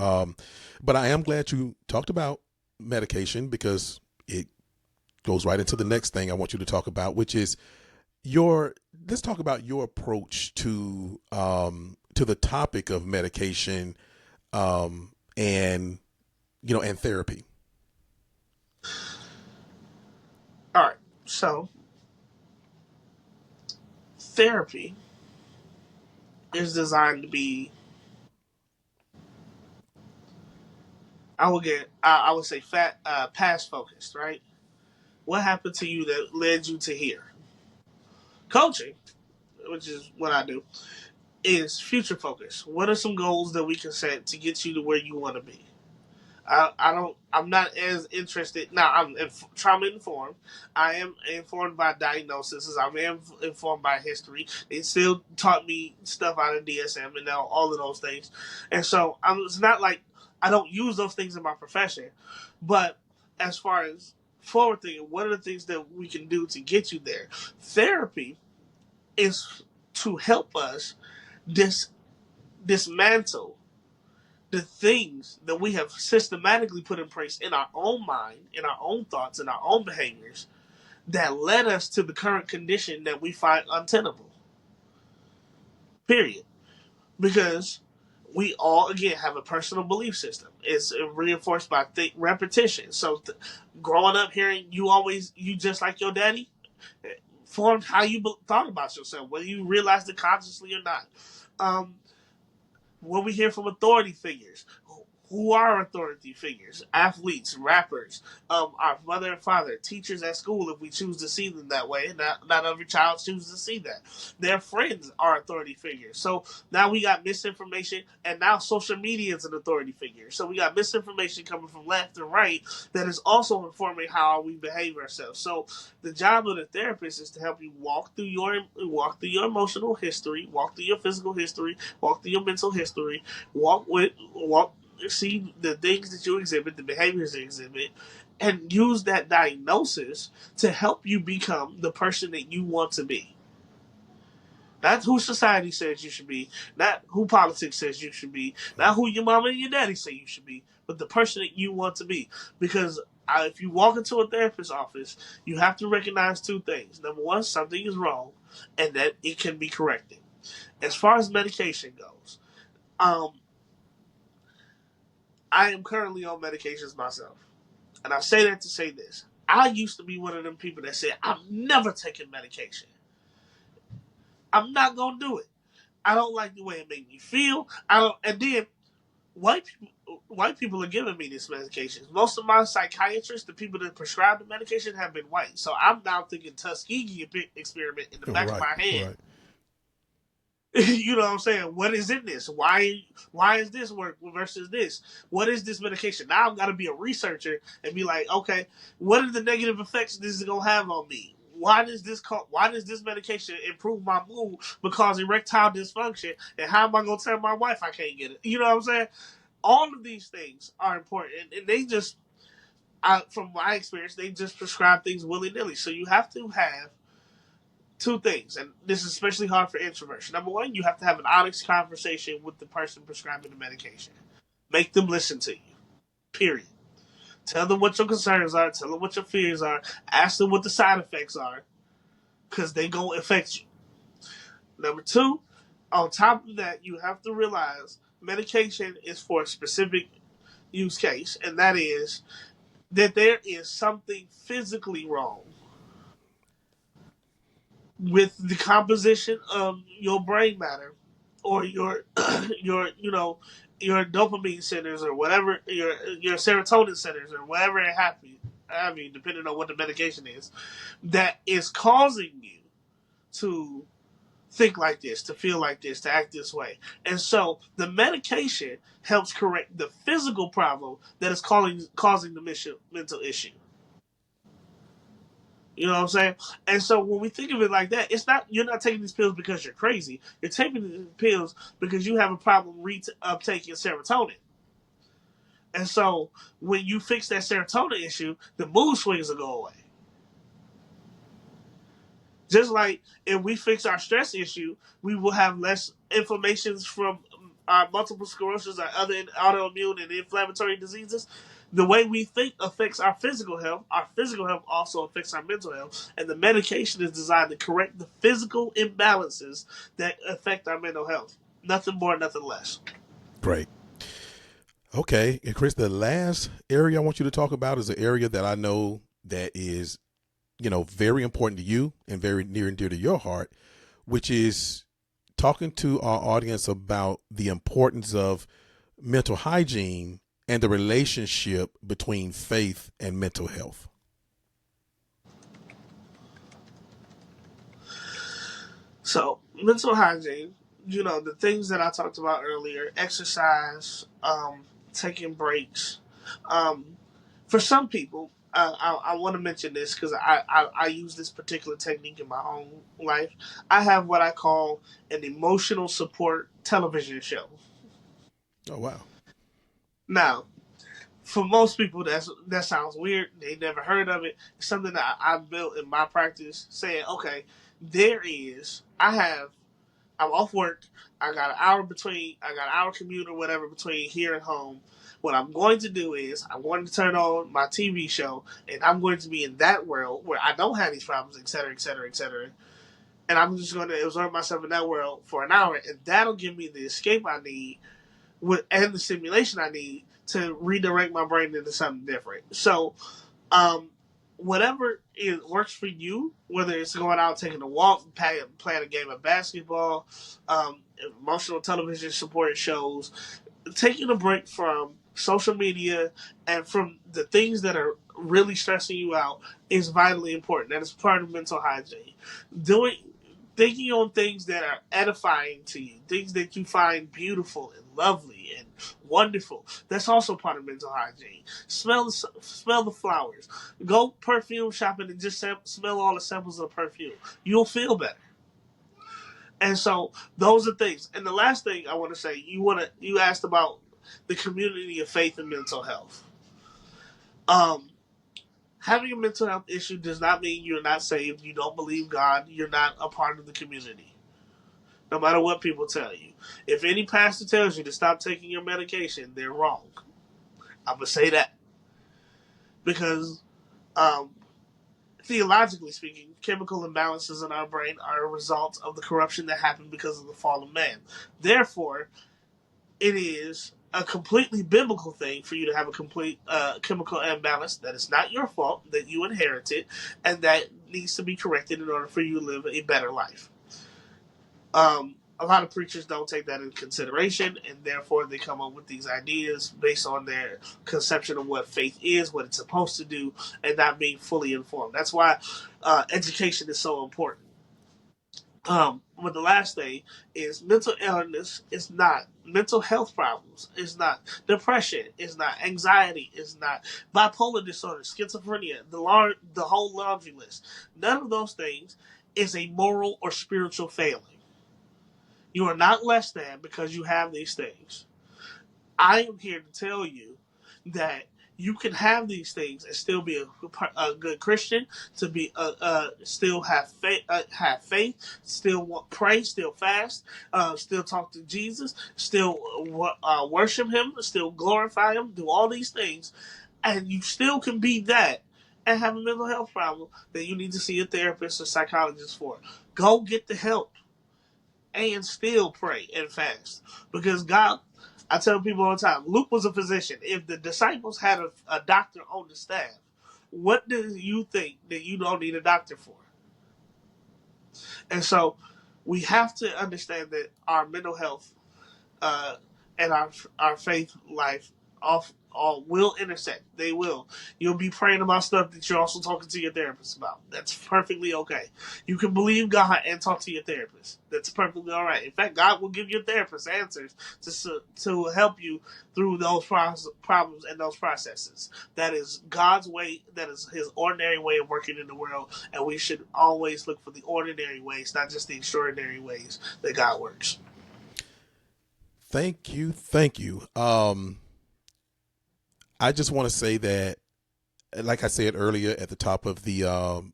But I am glad you talked about medication, because it goes right into the next thing I want you to talk about, which is let's talk about your approach to the topic of medication, and and therapy. All right, so therapy is designed to be, I would say, past focused, right? What happened to you that led you to here? Coaching, which is what I do, is future focused. What are some goals that we can set to get you to where you want to be? I'm not as interested now. I'm trauma informed. I am informed by diagnoses. I am informed by history. It still taught me stuff out of DSM and now all of those things. And so it's not like I don't use those things in my profession, but as far as forward thinking, what are the things that we can do to get you there? Therapy is to help us dis- dismantle the things that we have systematically put in place in our own mind, in our own thoughts, in our own behaviors that led us to the current condition that we find untenable. Period. Because we all, again, have a personal belief system. It's reinforced by repetition. So, growing up hearing you just like your daddy, formed how you thought about yourself, whether you realized it consciously or not. Um, what we hear from authority figures. Who are authority figures? Athletes, rappers, our mother and father, teachers at school, if we choose to see them that way. Not every child chooses to see that. Their friends are authority figures. So now we got misinformation, and now social media is an authority figure. So we got misinformation coming from left and right that is also informing how we behave ourselves. So the job of the therapist is to help you walk through your emotional history, walk through your physical history, walk through your mental history, walk see the things that you exhibit, the behaviors you exhibit, and use that diagnosis to help you become the person that you want to be. Not who society says you should be, not who politics says you should be, not who your mama and your daddy say you should be, but the person that you want to be. Because if you walk into a therapist's office, you have to recognize two things. Number one, something is wrong, and that it can be corrected. As far as medication goes, um, I am currently on medications myself. And I say that to say this. I used to be one of them people that said, I'm never taking medication. I'm not going to do it. I don't like the way it made me feel. I don't. And then white people are giving me this medication. Most of my psychiatrists, the people that prescribe the medication, have been white. So I'm now thinking Tuskegee experiment in the back of Right. my head. Right. You know what I'm saying? What is in this? Why is this work versus this? What is this medication? Now I've got to be a researcher and be like, okay, what are the negative effects this is gonna have on me? why does this medication improve my mood because erectile dysfunction, and how am I gonna tell my wife I can't get it? You know what I'm saying? All of these things are important, and they just, from my experience, they just prescribe things willy nilly. So you have to have two things, and this is especially hard for introverts. Number one, you have to have an honest conversation with the person prescribing the medication. Make them listen to you. Period. Tell them what your concerns are. Tell them what your fears are. Ask them what the side effects are, because they gonna affect you. Number two, on top of that, you have to realize medication is for a specific use case, and that is that there is something physically wrong with the composition of your brain matter, or your your your dopamine centers, or whatever, your serotonin centers, or whatever it happens. I mean, depending on what the medication is, that is causing you to think like this, to feel like this, to act this way. And so the medication helps correct the physical problem that is causing the mental issue. You know what I'm saying? And so when we think of it like that, it's not, you're not taking these pills because you're crazy. You're taking these pills because you have a problem uptaking serotonin. And so when you fix that serotonin issue, the mood swings will go away. Just like if we fix our stress issue, we will have less inflammations from our multiple sclerosis, our other autoimmune and inflammatory diseases. The way we think affects our physical health. Our physical health also affects our mental health. And the medication is designed to correct the physical imbalances that affect our mental health. Nothing more, nothing less. Great. Okay. And Chris, the last area I want you to talk about is an area that I know that is, very important to you and very near and dear to your heart, which is talking to our audience about the importance of mental hygiene and the relationship between faith and mental health. So, mental hygiene, the things that I talked about earlier: exercise, taking breaks. Um, for some people, I want to mention this because I use this particular technique in my own life. I have what I call an emotional support television show. Oh, wow. Now, for most people, that sounds weird. They never heard of it. It's something that I built in my practice, saying, okay, I'm off work. I got an hour between. I got an hour commute or whatever between here and home. What I'm going to do is I'm going to turn on my TV show, and I'm going to be in that world where I don't have these problems, et cetera, et cetera, et cetera. And I'm just going to absorb myself in that world for an hour, and that'll give me the escape I need and the stimulation I need to redirect my brain into something different. So, um, whatever it works for you, whether it's going out taking a walk, playing a game of basketball, emotional television support shows, taking a break from social media and from the things that are really stressing you out is vitally important. That is part of mental hygiene. Doing Thinking on things that are edifying to you, things that you find beautiful and lovely and wonderful. That's also part of mental hygiene. Smell the flowers. Go perfume shopping and just smell all the samples of perfume. You'll feel better. And so those are things. And the last thing I want to say, you asked about the community of faith and mental health. Um, Having a mental health issue does not mean you're not saved. You don't believe God. You're not a part of the community. No matter what people tell you. If any pastor tells you to stop taking your medication, they're wrong. I'm gonna say that because um, theologically speaking, chemical imbalances in our brain are a result of the corruption that happened because of the fall of man. Therefore, it is a completely biblical thing for you to have a complete chemical imbalance that is not your fault, that you inherited, and that needs to be corrected in order for you to live a better life. A lot of preachers don't take that into consideration, and therefore they come up with these ideas based on their conception of what faith is, what it's supposed to do, and not being fully informed. That's why education is so important. But the last thing is mental illness is not mental health problems. Is not depression. Is not anxiety. Is not bipolar disorder, schizophrenia. The whole laundry list. None of those things is a moral or spiritual failing. You are not less than because you have these things. I am here to tell you that you can have these things and still be a good Christian, to be still have faith, still pray, still fast, still talk to Jesus, still worship Him, still glorify Him, do all these things, and you still can be that and have a mental health problem that you need to see a therapist or psychologist for. Go get the help and still pray and fast. Because God, I tell people all the time, Luke was a physician. If the disciples had a doctor on the staff, what do you think that you don't need a doctor for? And so we have to understand that our mental health uh, and our faith life all will intersect. They will. You'll be praying about stuff that you're also talking to your therapist about. That's perfectly okay. You can believe God and talk to your therapist. That's perfectly all right. In fact, God will give your therapist answers to help you through those problems and those processes. That is God's way. That is His ordinary way of working in the world, and we should always look for the ordinary ways, not just the extraordinary ways that God works. Thank you, thank you. I just want to say that, like I said earlier at the top of the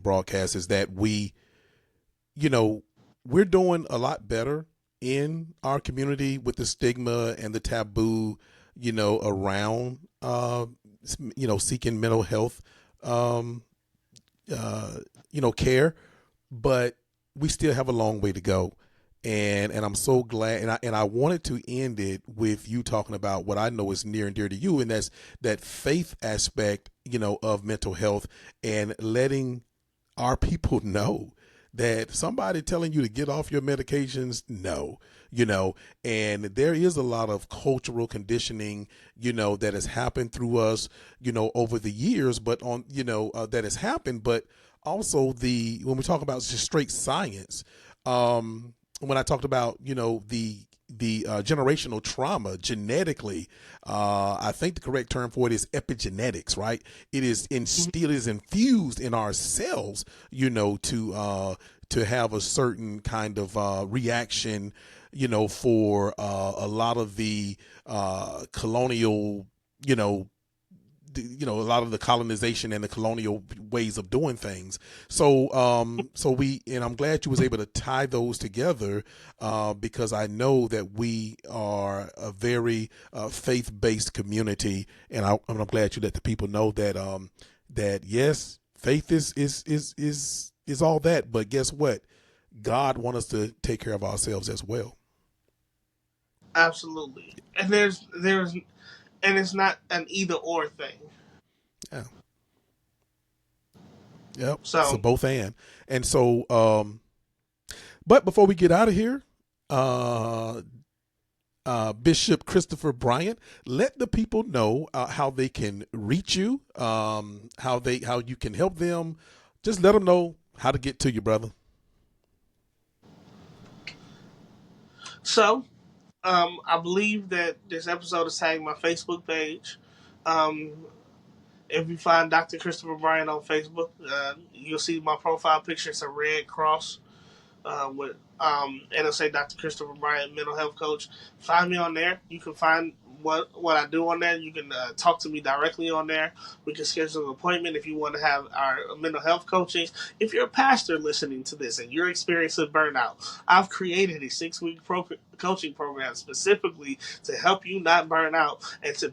broadcast, is that you know, we're doing a lot better in our community with the stigma and the taboo, around seeking mental health, um, care, but we still have a long way to go. And I'm so glad, and I wanted to end it with you talking about what I know is near and dear to you, and that's that faith aspect, of mental health, and letting our people know that somebody telling you to get off your medications, no, and there is a lot of cultural conditioning, that has happened through us, over the years, but that has happened, but also when we talk about just straight science, when I talked about, the generational trauma genetically, I think the correct term for it is epigenetics, right? It is instilled, is infused in our cells, to have a certain kind of reaction, for a lot of the colonial, a lot of the colonization and the colonial ways of doing things. And I'm glad you was able to tie those together, because I know that we are a very faith-based community, and I'm glad you let the people know that that yes, faith is all that, but guess what? God wants us to take care of ourselves as well. Absolutely. And there's and it's not an either or thing. Yeah. Yep. It's a So both and so but before we get out of here, uh, Bishop Christopher Bryant, let the people know how they can reach you, how you can help them. Just let them know how to get to you, brother. so I believe that this episode is tagging my Facebook page. Um, if you find Dr. Christopher Bryant on Facebook, you'll see my profile picture. It's a red cross with and it'll say Dr. Christopher Bryant, mental health coach. Find me on there. You can find what I do on there. You can talk to me directly on there. We can schedule an appointment if you want to have our mental health coaching. If you're a pastor listening to this and you're experiencing burnout, I've created a 6-week coaching program specifically to help you not burn out and to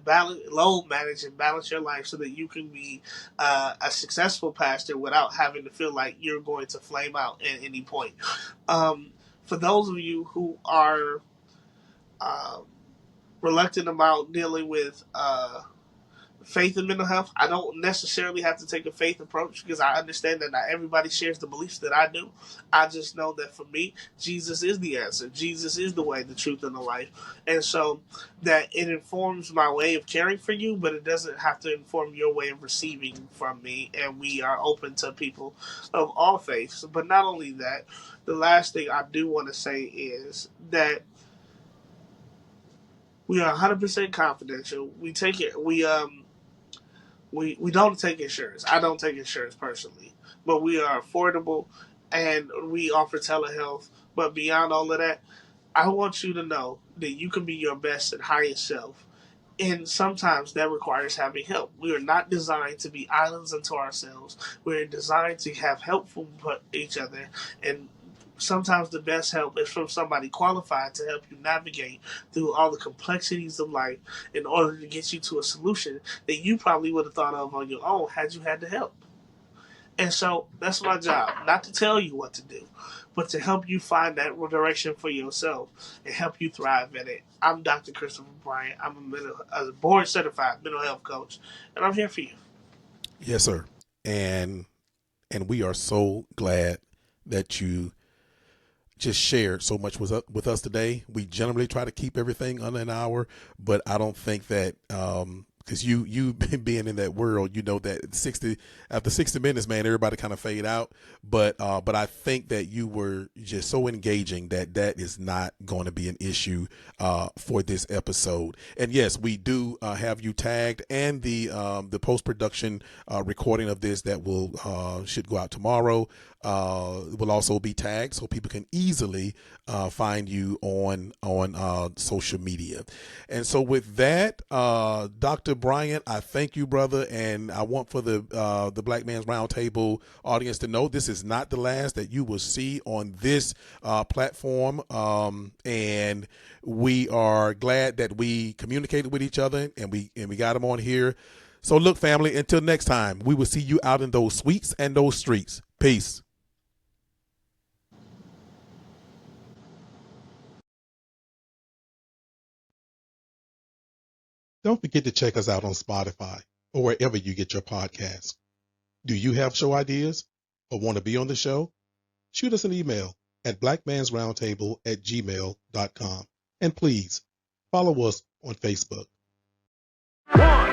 load manage and balance your life so that you can be a successful pastor without having to feel like you're going to flame out at any point. Um, for those of you who are um, reluctant about dealing with faith in mental health. I don't necessarily have to take a faith approach because I understand that not everybody shares the beliefs that I do. I just know that for me, Jesus is the answer. Jesus is the way, the truth, and the life. And so that it informs my way of caring for you, but it doesn't have to inform your way of receiving from me. And we are open to people of all faiths. But not only that, the last thing I do want to say is that we are 100% confidential. We take it. We don't take insurance. I don't take insurance personally, but we are affordable and we offer telehealth. But beyond all of that, I want you to know that you can be your best and highest self. And sometimes that requires having help. We are not designed to be islands unto ourselves. We're designed to have help from each other. And sometimes the best help is from somebody qualified to help you navigate through all the complexities of life in order to get you to a solution that you probably would have thought of on your own had you had the help. And so that's my job, not to tell you what to do, but to help you find that direction for yourself and help you thrive in it. I'm Dr. Christopher Bryant. I'm a board certified mental health coach, and I'm here for you. Yes, sir. And we are so glad that you just shared so much with us today. We generally try to keep everything under an hour, but I don't think that because you being in that world, you know that after 60 minutes, man, everybody kind of fade out. But I think that you were just so engaging that is not going to be an issue for this episode. And yes, we do have you tagged, and the post production recording of this that will should go out tomorrow will also be tagged, so people can easily find you on social media. And so with that, Dr. Bryant, I thank you, brother, and I want for the Black Man's Roundtable audience to know this is not the last that you will see on this platform, and we are glad that we communicated with each other and we got them on here. So look, family, until next time, we will see you out in those suites and those streets. Peace. Don't forget to check us out on Spotify or wherever you get your podcasts. Do you have show ideas or want to be on the show? Shoot us an email at blackmansroundtable@gmail.com. And please follow us on Facebook. 1